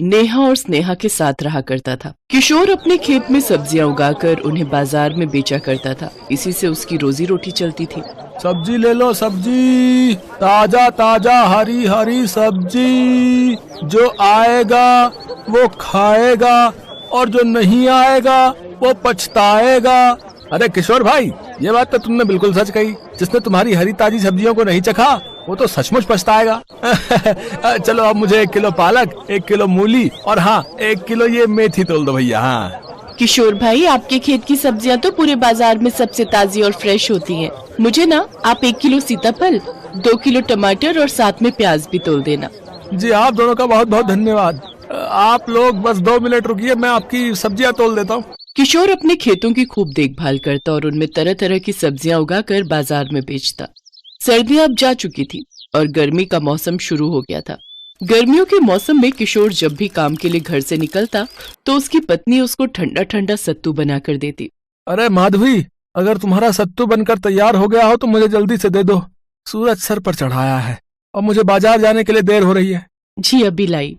नेहा और स्नेहा के साथ रहा करता था। किशोर अपने खेत में सब्जियां उगाकर उन्हें बाजार में बेचा करता था। इसी से उसकी रोजी रोटी चलती थी। सब्जी ले लो, सब्जी ताजा ताजा हरी हरी सब्जी। जो आएगा वो खाएगा और जो नहीं आएगा वो पछताएगा। अरे किशोर भाई, ये बात तो तुमने बिल्कुल सच कही। जिसने तुम्हारी हरी ताजी सब्जियों को नहीं चखा वो तो सचमुच पछताएगा। चलो अब मुझे 1 किलो पालक, 1 किलो मूली और हाँ 1 किलो ये मेथी तोल दो भैया। हाँ किशोर भाई, आपके खेत की सब्जियां तो पूरे बाजार में सबसे ताजी और फ्रेश होती हैं। मुझे ना आप 1 किलो सीताफल, 2 किलो टमाटर और साथ में प्याज भी तोल देना। जी आप दोनों का बहुत बहुत धन्यवाद। आप लोग बस 2 मिनट रुकिए, मैं आपकी सब्जियां तोल देता हूँ। किशोर अपने खेतों की खूब देखभाल करता और उनमें तरह तरह की सब्जियां उगाकर बाजार में बेचता। सर्दियां अब जा चुकी थी और गर्मी का मौसम शुरू हो गया था। गर्मियों के मौसम में किशोर जब भी काम के लिए घर से निकलता तो उसकी पत्नी उसको ठंडा ठंडा सत्तू बना कर देती। अरे माधवी, अगर तुम्हारा सत्तू बनकर तैयार हो गया हो तो मुझे जल्दी से दे दो। सूरज सर पर चढ़ाया है और मुझे बाजार जाने के लिए देर हो रही है। जी अभी लाई।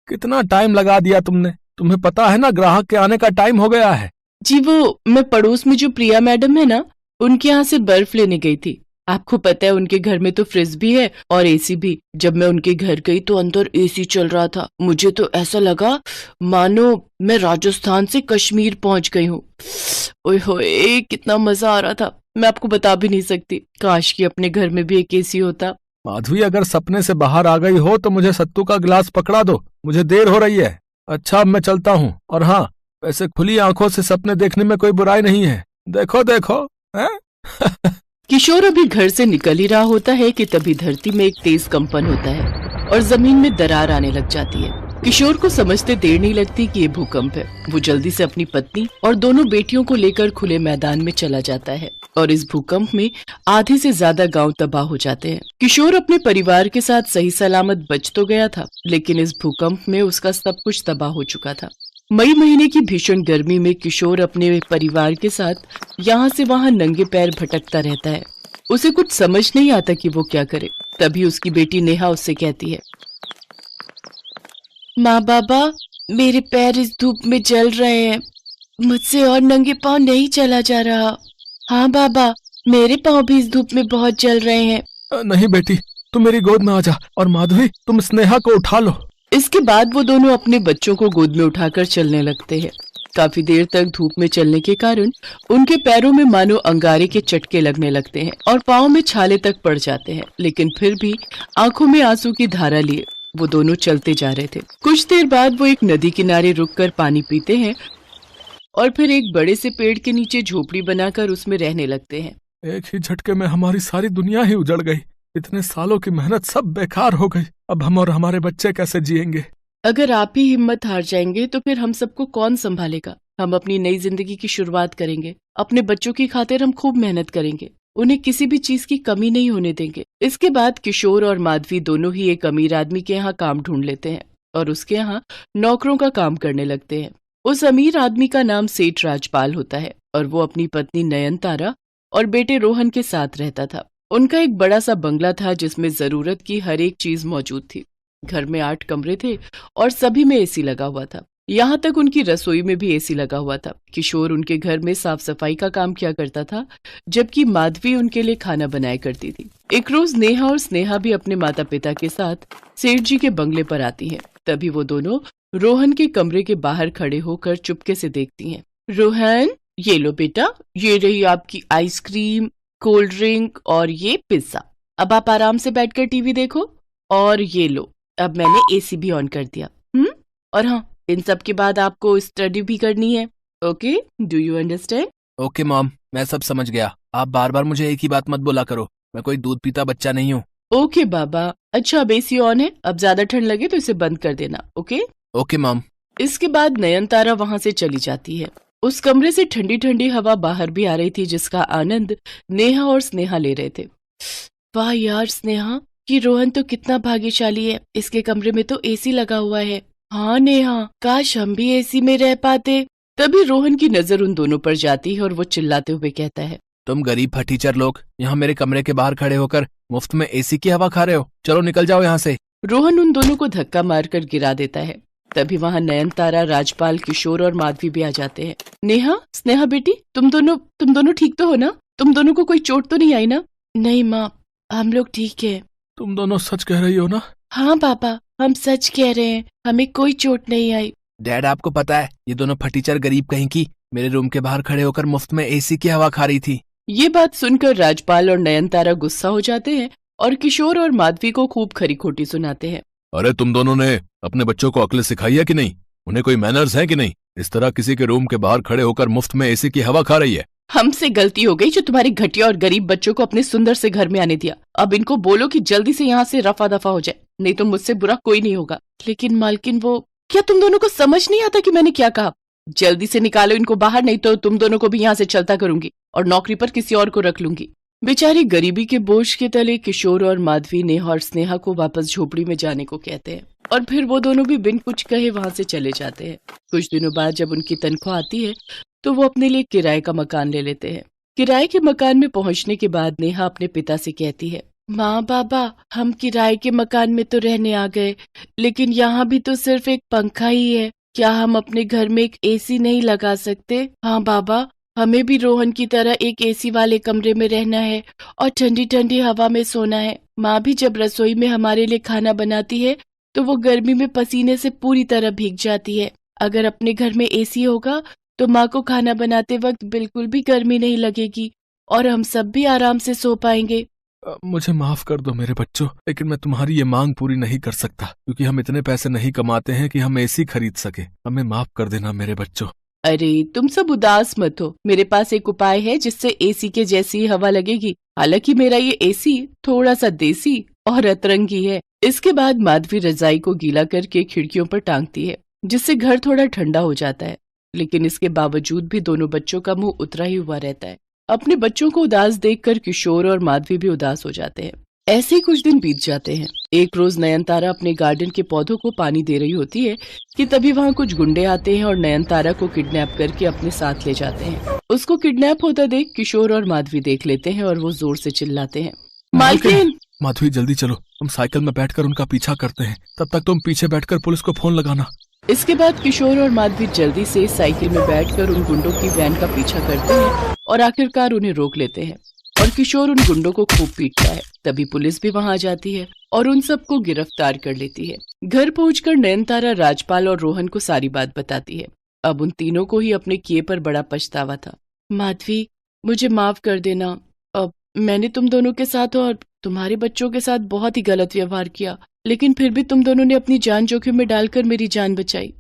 कितना टाइम लगा दिया तुमने। तुम्हें पता है ना ग्राहक के आने का टाइम हो गया है। जी वो मैं पड़ोस में जो प्रिया मैडम है ना, उनके यहाँ से बर्फ लेने गई थी। आपको पता है उनके घर में तो फ्रिज भी है और एसी भी। जब मैं उनके घर गई तो अंदर एसी चल रहा था। मुझे तो ऐसा लगा मानो मैं राजस्थान से कश्मीर पहुंच गई हूँ। ओए होए, कितना मजा आ रहा था, मैं आपको बता भी नहीं सकती। काश कि अपने घर में भी एक एसी होता। माधवी, अगर सपने से बाहर आ गई हो तो मुझे सत्तू का गिलास पकड़ा दो, मुझे देर हो रही है। अच्छा अब मैं चलता हूँ। और हाँ, वैसे खुली आंखों से सपने देखने में कोई बुराई नहीं है। देखो देखो है? किशोर अभी घर से निकल ही रहा होता है कि तभी धरती में एक तेज कंपन होता है और जमीन में दरार आने लग जाती है। किशोर को समझते देर नहीं लगती कि ये भूकंप है। वो जल्दी से अपनी पत्नी और दोनों बेटियों को लेकर खुले मैदान में चला जाता है और इस भूकंप में आधे से ज्यादा गांव तबाह हो जाते हैं। किशोर अपने परिवार के साथ सही सलामत बच तो गया था, लेकिन इस भूकंप में उसका सब कुछ तबाह हो चुका था। मई महीने की भीषण गर्मी में किशोर अपने परिवार के साथ यहाँ से वहाँ नंगे पैर भटकता रहता है। उसे कुछ समझ नहीं आता कि वो क्या करे। तभी उसकी बेटी नेहा उससे कहती है, माँ बाबा, मेरे पैर इस धूप में जल रहे हैं, मुझसे और नंगे पांव नहीं चला जा रहा। हाँ बाबा, मेरे पांव भी इस धूप में बहुत जल रहे हैं। नहीं बेटी, तुम मेरी गोद में आ जा और माधवी तुम स्नेहा को उठा लो। इसके बाद वो दोनों अपने बच्चों को गोद में उठाकर चलने लगते हैं। काफी देर तक धूप में चलने के कारण उनके पैरों में मानो अंगारे के चटके लगने लगते हैं और पाँव में छाले तक पड़ जाते हैं, लेकिन फिर भी आंखों में आंसू की धारा लिए वो दोनों चलते जा रहे थे। कुछ देर बाद वो एक नदी किनारे रुककर पानी पीते हैं और फिर एक बड़े से पेड़ के नीचे झोपड़ी बनाकर उसमें रहने लगते हैं। एक ही झटके में हमारी सारी दुनिया ही उजड़ गई। इतने सालों की मेहनत सब बेकार हो गई। अब हम और हमारे बच्चे कैसे जिएंगे? अगर आप ही हिम्मत हार जाएंगे तो फिर हम सबको कौन संभालेगा? हम अपनी नई जिंदगी की शुरुआत करेंगे। अपने बच्चों की खातिर हम खूब मेहनत करेंगे। उन्हें किसी भी चीज की कमी नहीं होने देंगे। इसके बाद किशोर और माधवी दोनों ही एक अमीर आदमी के यहाँ काम ढूंढ लेते हैं और उसके यहाँ नौकरों का काम करने लगते हैं। उस अमीर आदमी का नाम सेठ राजपाल होता है और वो अपनी पत्नी नयनतारा और बेटे रोहन के साथ रहता था। उनका एक बड़ा सा बंगला था जिसमें जरूरत की हर एक चीज मौजूद थी। घर में 8 कमरे थे और सभी में एसी लगा हुआ था। यहाँ तक उनकी रसोई में भी एसी लगा हुआ था। किशोर उनके घर में साफ सफाई का काम किया करता था, जबकि माधवी उनके लिए खाना बनाया करती थी। एक रोज नेहा और स्नेहा भी अपने माता पिता के साथ सेठ जी के बंगले पर आती हैं। तभी वो दोनों रोहन के कमरे के बाहर खड़े होकर चुपके से देखती हैं। रोहन, ये लो बेटा, ये रही आपकी आइसक्रीम, कोल्ड ड्रिंक और ये पिज्जा। अब आप आराम से बैठकर टीवी देखो। और ये लो, अब मैंने एसी भी ऑन कर दिया। और हाँ, इन सब के बाद आपको स्टडी भी करनी है। Okay, do you understand? Okay mom, मैं सब समझ गया। आप बार बार मुझे एक ही बात मत बोला करो। मैं कोई दूध पीता बच्चा नहीं हूँ। ओके बाबा। अच्छा, अब एसी ऑन है, अब ज्यादा ठंड लगे तो इसे बंद कर देना। Okay okay mom. इसके बाद नयनतारा वहाँ से चली जाती है। उस कमरे से ठंडी ठंडी हवा बाहर भी आ रही थी, जिसका आनंद नेहा और स्नेहा ले रहे थे। वाह यार स्नेहा, कि रोहन तो कितना भाग्यशाली है, इसके कमरे में तो एसी लगा हुआ है। हाँ नेहा, काश हम भी एसी में रह पाते। तभी रोहन की नजर उन दोनों पर जाती है और वो चिल्लाते हुए कहता है, तुम गरीब फटीचर लोग यहाँ मेरे कमरे के बाहर खड़े होकर मुफ्त में एसी की हवा खा रहे हो। चलो निकल जाओ यहाँ से। रोहन उन दोनों को धक्का मारकर गिरा देता है। तभी वहाँ नयनतारा, राजपाल, किशोर और माधवी भी आ जाते हैं। नेहा, स्नेहा बेटी, तुम दोनों ठीक तो हो ना? तुम दोनों को कोई चोट तो नहीं आई ना? नहीं माँ, हम लोग ठीक है। तुम दोनों सच कह रही हो ना? हाँ पापा, हम सच कह रहे हैं, हमें कोई चोट नहीं आई। डैड, आपको पता है ये दोनों फटीचर गरीब कहीं की मेरे रूम के बाहर खड़े होकर मुफ्त में एसी की हवा खा रही थी। ये बात सुनकर राजपाल और नयनतारा गुस्सा हो जाते हैं और किशोर और माधवी को खूब खरी खोटी सुनाते हैं। अरे तुम दोनों ने अपने बच्चों को अक्ल सिखाई है कि नहीं? उन्हें कोई मैनर्स है कि नहीं? इस तरह किसी के रूम के बाहर खड़े होकर मुफ्त में एसी की हवा खा रही है। हमसे गलती हो गई जो तुम्हारे घटिया और गरीब बच्चों को अपने सुंदर से घर में आने दिया। अब इनको बोलो कि जल्दी से यहाँ से रफा दफा हो जाए, नहीं तो मुझसे बुरा कोई नहीं होगा। लेकिन मालकिन, वो क्या तुम दोनों को समझ नहीं आता कि मैंने क्या कहा? जल्दी से निकालो इनको बाहर, नहीं तो तुम दोनों को भी यहाँ से चलता करूंगी और नौकरी पर किसी और को रख लूंगी। बेचारी गरीबी के बोझ के तले किशोर और माधवी नेहा और स्नेहा को वापस झोपड़ी में जाने को कहते हैं और फिर वो दोनों भी बिन कुछ कहे वहां से चले जाते हैं। कुछ दिनों बाद जब उनकी तनख्वाह आती है तो वो अपने लिए किराए का मकान ले लेते हैं। किराए के मकान में पहुंचने के बाद नेहा अपने पिता से कहती है, माँ बाबा, हम किराए के मकान में तो रहने आ गए, लेकिन यहाँ भी तो सिर्फ एक पंखा ही है। क्या हम अपने घर में एक एसी नहीं लगा सकते? हाँ बाबा, हमें भी रोहन की तरह एक एसी वाले कमरे में रहना है और ठंडी ठंडी हवा में सोना है। माँ भी जब रसोई में हमारे लिए खाना बनाती है तो वो गर्मी में पसीने से पूरी तरह भीग जाती है। अगर अपने घर में एसी होगा तो माँ को खाना बनाते वक्त बिल्कुल भी गर्मी नहीं लगेगी और हम सब भी आराम से सो पाएंगे। मुझे माफ कर दो मेरे बच्चों, लेकिन मैं तुम्हारी ये मांग पूरी नहीं कर सकता क्योंकि हम इतने पैसे नहीं कमाते हैं कि हम एसी खरीद सके। हमें माफ कर देना मेरे बच्चों। अरे तुम सब उदास मत हो, मेरे पास एक उपाय है जिससे एसी के जैसी हवा लगेगी। हालांकि मेरा ये एसी थोड़ा सा देसी और अतरंगी है। इसके बाद माधवी रजाई को गीला करके खिड़कियों पर टांगती है जिससे घर थोड़ा ठंडा हो जाता है। लेकिन इसके बावजूद भी दोनों बच्चों का मुंह उतरा ही हुआ रहता है। अपने बच्चों को उदास देखकर किशोर और माधवी भी उदास हो जाते हैं। ऐसे ही कुछ दिन बीत जाते हैं। एक रोज नयनतारा अपने गार्डन के पौधों को पानी दे रही होती है कि तभी वहाँ कुछ गुंडे आते हैं और नयनतारा को किडनैप करके अपने साथ ले जाते हैं। उसको किडनैप होता देख किशोर और माधवी देख लेते हैं और वो जोर से चिल्लाते हैं, मालकिन! माधवी जल्दी चलो, हम साइकिल में बैठकर उनका पीछा करते हैं। तब तक तुम पीछे बैठकर पुलिस को फोन लगाना। इसके बाद किशोर और माधवी जल्दी से साइकिल में बैठकर उन गुंडों की वैन का पीछा करते हैं और आखिरकार उन्हें रोक लेते हैं और किशोर उन गुंडों को खूब पीटता है। तभी पुलिस भी वहां आ जाती है और उन सबको गिरफ्तार कर लेती है। घर पहुंचकर नयनतारा राजपाल और रोहन को सारी बात बताती है। अब उन तीनों को ही अपने किए पर बड़ा पछतावा था। माधवी, मुझे माफ कर देना। अब मैंने तुम दोनों के साथ और तुम्हारे बच्चों के साथ बहुत ही गलत व्यवहार किया, लेकिन फिर भी तुम दोनों ने अपनी जान जोखिम में डालकर मेरी जान बचाई।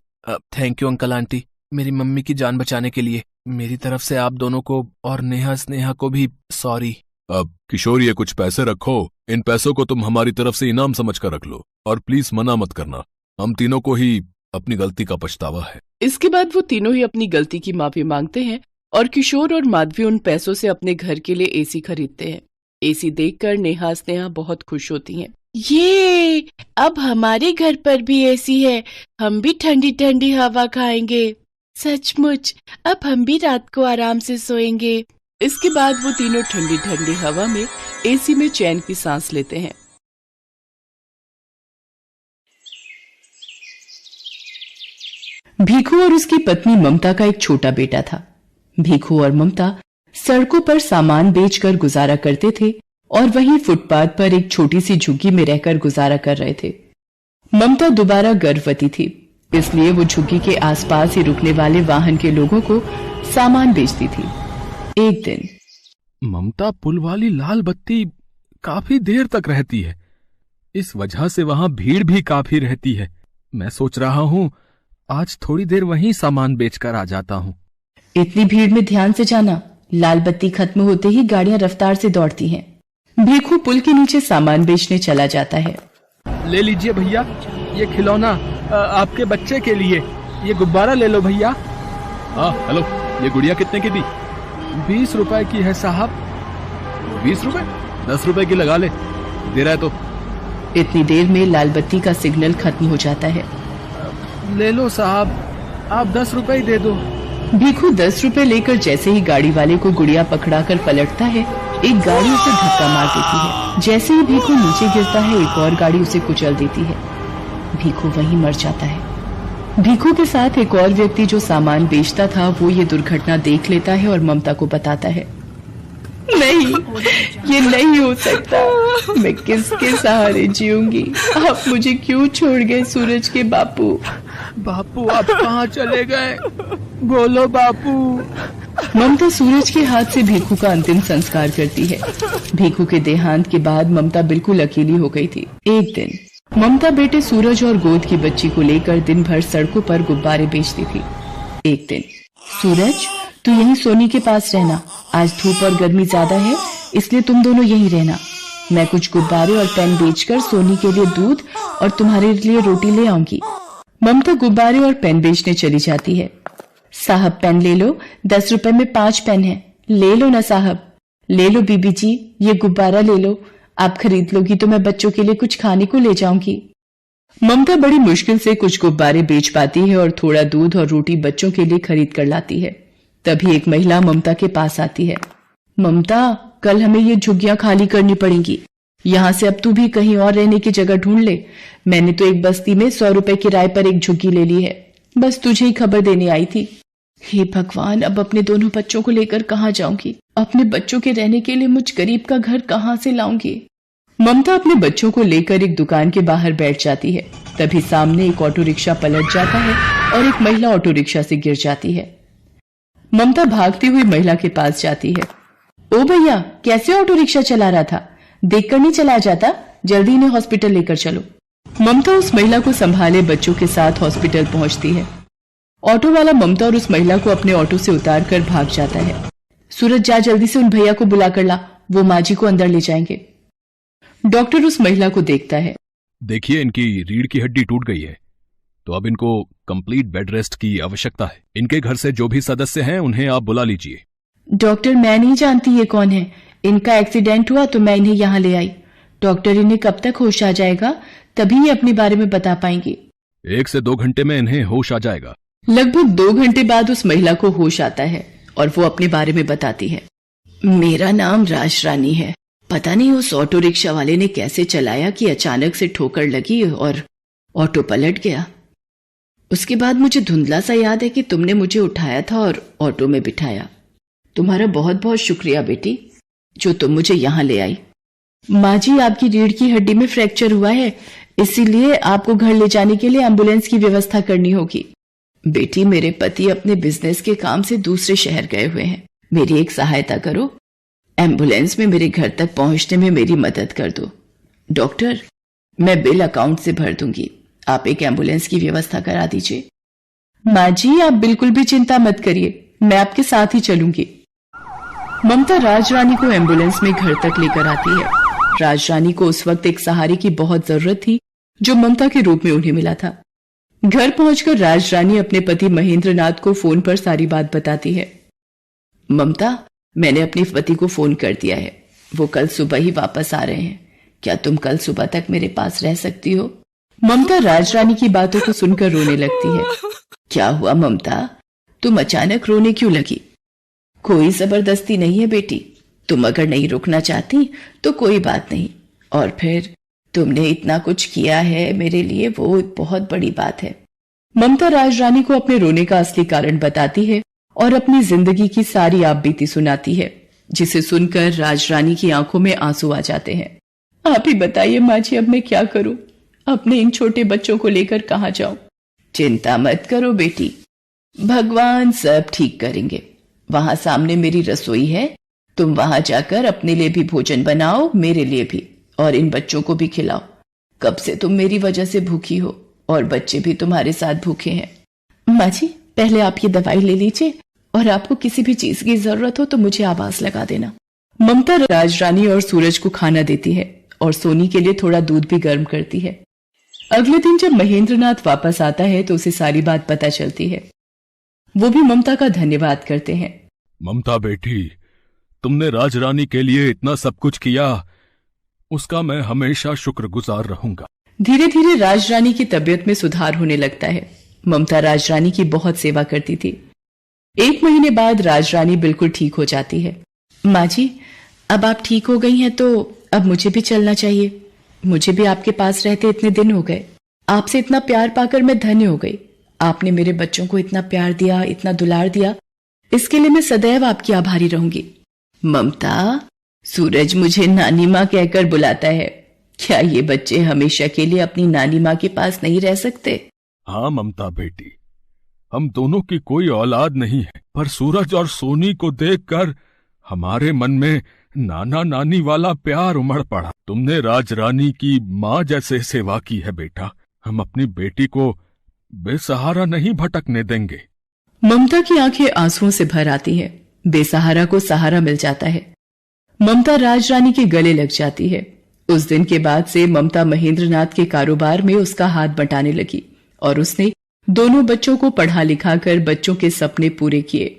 थैंक यू अंकल आंटी, मेरी मम्मी की जान बचाने के लिए। मेरी तरफ से आप दोनों को और नेहा स्नेहा को भी सॉरी। अब किशोर, ये कुछ पैसे रखो, इन पैसों को तुम हमारी तरफ से इनाम समझकर रख लो और प्लीज मना मत करना। हम तीनों को ही अपनी गलती का पछतावा है। इसके बाद वो तीनों ही अपनी गलती की माफी मांगते हैं और किशोर और माधवी उन पैसों से अपने घर के लिए एसी खरीदते हैं। एसी देखकर नेहा स्नेहा बहुत खुश होती हैं। ये अब हमारे घर पर भी एसी है, हम भी ठंडी ठंडी हवा खाएंगे। सचमुच अब हम भी रात को आराम से सोएंगे। इसके बाद वो तीनों ठंडी ठंडी हवा में एसी में चैन की सांस लेते हैं। भीखू और उसकी पत्नी ममता का एक छोटा बेटा था। भीखू और ममता सड़कों पर सामान बेचकर गुजारा करते थे और वहीं फुटपाथ पर एक छोटी सी झुग्गी में रहकर गुजारा कर रहे थे। ममता दोबारा गर्भवती थी, इसलिए वो झुग्गी के आसपास ही रुकने वाले वाहन के लोगों को सामान बेचती थी। एक दिन ममता पुल वाली लाल बत्ती काफी देर तक रहती है, इस वजह से वहां भीड़ भी काफी रहती है। मैं सोच रहा हूँ आज थोड़ी देर वहीं सामान बेचकर आ जाता हूँ। इतनी भीड़ में ध्यान से जाना, लाल बत्ती खत्म होते ही गाड़ियां रफ्तार से दौड़ती हैं। भीखू पुल के नीचे सामान बेचने चला जाता है। ले लीजिए भैया, ये खिलौना आपके बच्चे के लिए। ये गुब्बारा ले लो भैया। हाँ हेलो, ये गुड़िया कितने की दी? 20 रुपए की है साहब। 20 रुपए? 10 रुपए की लगा ले, दे रहा है तो। इतनी देर में लाल बत्ती का सिग्नल खत्म हो जाता है। ले लो साहब, आप 10 रुपए ही दे दो। भीखू 10 रुपए लेकर जैसे ही गाड़ी वाले को गुड़िया पकड़ाकर पलटता है, एक गाड़ी उसे धक्का मार देती है। जैसे ही भीखू नीचे गिरता है, एक और गाड़ी उसे कुचल देती है। भीखू वहीं मर जाता है। भीखू के साथ एक और व्यक्ति जो सामान बेचता था, वो ये दुर्घटना देख लेता है और ममता को बताता है, नहीं, ये नहीं हो सकता। मैं किसके सहारे जीऊंगी? आप मुझे क्यों छोड़ गए सूरज के बापू? बापू आप कहाँ चले गए? बोलो बापू। ममता सूरज के हाथ से भीखू का अंतिम संस्कार करती है। भीखू के देहांत के बाद ममता बिल्कुल अकेली हो गई थी। एक दिन ममता बेटे सूरज और गोद की बच्ची को लेकर दिन भर सड़कों पर गुब्बारे बेचती थी। एक दिन, सूरज तू यहीं सोनी के पास रहना, आज धूप और गर्मी ज्यादा है, इसलिए तुम दोनों यहीं रहना। मैं कुछ गुब्बारे और पेन बेचकर सोनी के लिए दूध और तुम्हारे लिए रोटी ले आऊंगी। ममता गुब्बारे और पेन बेचने चली जाती है। साहब पेन ले लो, 10 रुपए में 5 पेन है, ले लो ना साहब। ले लो बीबी जी, ये गुब्बारा ले लो, आप खरीद लोगी तो मैं बच्चों के लिए कुछ खाने को ले जाऊंगी। ममता बड़ी मुश्किल से कुछ गुब्बारे बेच पाती है और थोड़ा दूध और रोटी बच्चों के लिए खरीद कर लाती है। तभी एक महिला ममता के पास आती है। ममता, कल हमें ये झुग्गियां खाली करनी पड़ेंगी, यहाँ से अब तू भी कहीं और रहने की जगह ढूंढ ले। मैंने तो एक बस्ती में 100 रुपए किराए पर एक झुग्गी ले ली है, बस तुझे ही खबर देने आई थी। हे भगवान, अब अपने दोनों बच्चों को लेकर कहाँ जाऊंगी? अपने बच्चों के रहने के लिए मुझ गरीब का घर कहाँ से लाऊंगी? ममता अपने बच्चों को लेकर एक दुकान के बाहर बैठ जाती है। तभी सामने एक ऑटो रिक्शा पलट जाता है और एक महिला ऑटो रिक्शा से गिर जाती है। ममता भागती हुई महिला के पास जाती है। ओ भैया, कैसे ऑटो रिक्शा चला रहा था? देखकर नहीं चला जाता? जल्दी इन्हें हॉस्पिटल लेकर चलो। ममता उस महिला को संभाले बच्चों के साथ हॉस्पिटल पहुंचती है। ऑटो वाला ममता और उस महिला को अपने ऑटो से उतार कर भाग जाता है। सूरज, जा जल्दी से उन भैया को बुला कर ला, वो माँ जी को अंदर ले जाएंगे। डॉक्टर उस महिला को देखता है। देखिए, इनकी रीढ़ की हड्डी टूट गई है, तो अब इनको कंप्लीट बेड रेस्ट की आवश्यकता है। इनके घर से जो भी सदस्य हैं उन्हें आप बुला लीजिए। डॉक्टर, मैं नहीं जानती ये कौन है। इनका एक्सीडेंट हुआ तो मैं इन्हें यहाँ ले आई। डॉक्टर, इन्हें कब तक होश आ जाएगा? तभी ये अपने बारे में बता पाएंगे। 1 से 2 घंटे में इन्हें होश आ जाएगा। लगभग 2 घंटे बाद उस महिला को होश आता है और वो अपने बारे में बताती है। मेरा नाम राजरानी है। पता नहीं उस ऑटो रिक्शा वाले ने कैसे चलाया कि अचानक से ठोकर लगी और ऑटो पलट गया। उसके बाद मुझे धुंधला सा याद है कि तुमने मुझे उठाया था और ऑटो में बिठाया। तुम्हारा बहुत बहुत शुक्रिया बेटी, जो तुम मुझे यहाँ ले आई। माँ जी, आपकी रीढ़ की हड्डी में फ्रैक्चर हुआ है, इसीलिए आपको घर ले जाने के लिए एम्बुलेंस की व्यवस्था करनी होगी। बेटी, मेरे पति अपने बिजनेस के काम से दूसरे शहर गए हुए हैं, मेरी एक सहायता करो। एम्बुलेंस में मेरे घर तक पहुंचने में मेरी मदद कर दो। डॉक्टर, मैं बिल अकाउंट से भर दूंगी, आप एक एम्बुलेंस की व्यवस्था करा दीजिए। माँ जी, आप बिल्कुल भी चिंता मत करिए, मैं आपके साथ ही चलूंगी। ममता राजरानी को एम्बुलेंस में घर तक लेकर आती है। राजरानी को उस वक्त एक सहारे की बहुत जरूरत थी, जो ममता के रूप में उन्हें मिला था। घर पहुंचकर राजरानी अपने पति महेंद्रनाथ को फोन पर सारी बात बताती है। ममता, मैंने अपने पति को फोन कर दिया है, वो कल सुबह ही वापस आ रहे हैं। क्या तुम कल सुबह तक मेरे पास रह सकती हो? ममता राजरानी की बातों को सुनकर रोने लगती है। क्या हुआ ममता, तुम अचानक रोने क्यों लगी? कोई जबरदस्ती नहीं है बेटी, तुम अगर नहीं रुकना चाहती तो कोई बात नहीं, और फिर तुमने इतना कुछ किया है मेरे लिए, वो बहुत बड़ी बात है। ममता राजरानी को अपने रोने का असली कारण बताती है और अपनी जिंदगी की सारी आपबीती सुनाती है, जिसे सुनकर राजरानी की आंखों में आंसू आ जाते हैं। आप ही बताइए माँ जी, अब मैं क्या करूं? अपने इन छोटे बच्चों को लेकर कहाँ जाऊं? चिंता मत करो बेटी, भगवान सब ठीक करेंगे। वहां सामने मेरी रसोई है, तुम वहां जाकर अपने लिए भी भोजन बनाओ, मेरे लिए भी, और इन बच्चों को भी खिलाओ। कब से तुम मेरी वजह से भूखी हो और बच्चे भी तुम्हारे साथ भूखे हैं। माँ जी, पहले आप ये दवाई ले लीजिए, और आपको किसी भी चीज की जरूरत हो तो मुझे आवाज लगा देना। ममता राजरानी और सूरज को खाना देती है और सोनी के लिए थोड़ा दूध भी गर्म करती है। अगले दिन जब महेंद्रनाथ वापस आता है तो उसे सारी बात पता चलती है। वो भी ममता का धन्यवाद करते हैं। ममता बेटी, तुमने राजरानी के लिए इतना सब कुछ किया, उसका मैं हमेशा शुक्रगुजार रहूंगा। धीरे धीरे राजरानी की तबीयत में सुधार होने लगता है। ममता राजरानी की बहुत सेवा करती थी। 1 महीने बाद राजरानी बिल्कुल ठीक हो जाती है। माँ जी, अब आप ठीक हो गई हैं तो अब मुझे भी चलना चाहिए। मुझे भी आपके पास रहते इतने दिन हो गए। आपसे इतना प्यार पाकर मैं धन्य हो गई। आपने मेरे बच्चों को इतना प्यार दिया, इतना दुलार दिया, इसके लिए मैं सदैव आपकी आभारी रहूंगी। ममता, सूरज मुझे नानी माँ कहकर बुलाता है। क्या ये बच्चे हमेशा के लिए अपनी नानी माँ के पास नहीं रह सकते? हाँ ममता बेटी, हम दोनों की कोई औलाद नहीं है, पर सूरज और सोनी को देखकर हमारे मन में नाना नानी वाला प्यार उमड़ पड़ा। तुमने राजरानी की माँ जैसे सेवा की है बेटा। हम अपनी बेटी को बेसहारा नहीं भटकने देंगे। ममता की आंखें आंसुओं से भर आती हैं। बेसहारा को सहारा मिल जाता है। ममता राजरानी के गले लग जाती है। उस दिन के बाद से ममता महेंद्रनाथ के कारोबार में उसका हाथ बंटाने लगी और उसने दोनों बच्चों को पढ़ा लिखा कर बच्चों के सपने पूरे किए।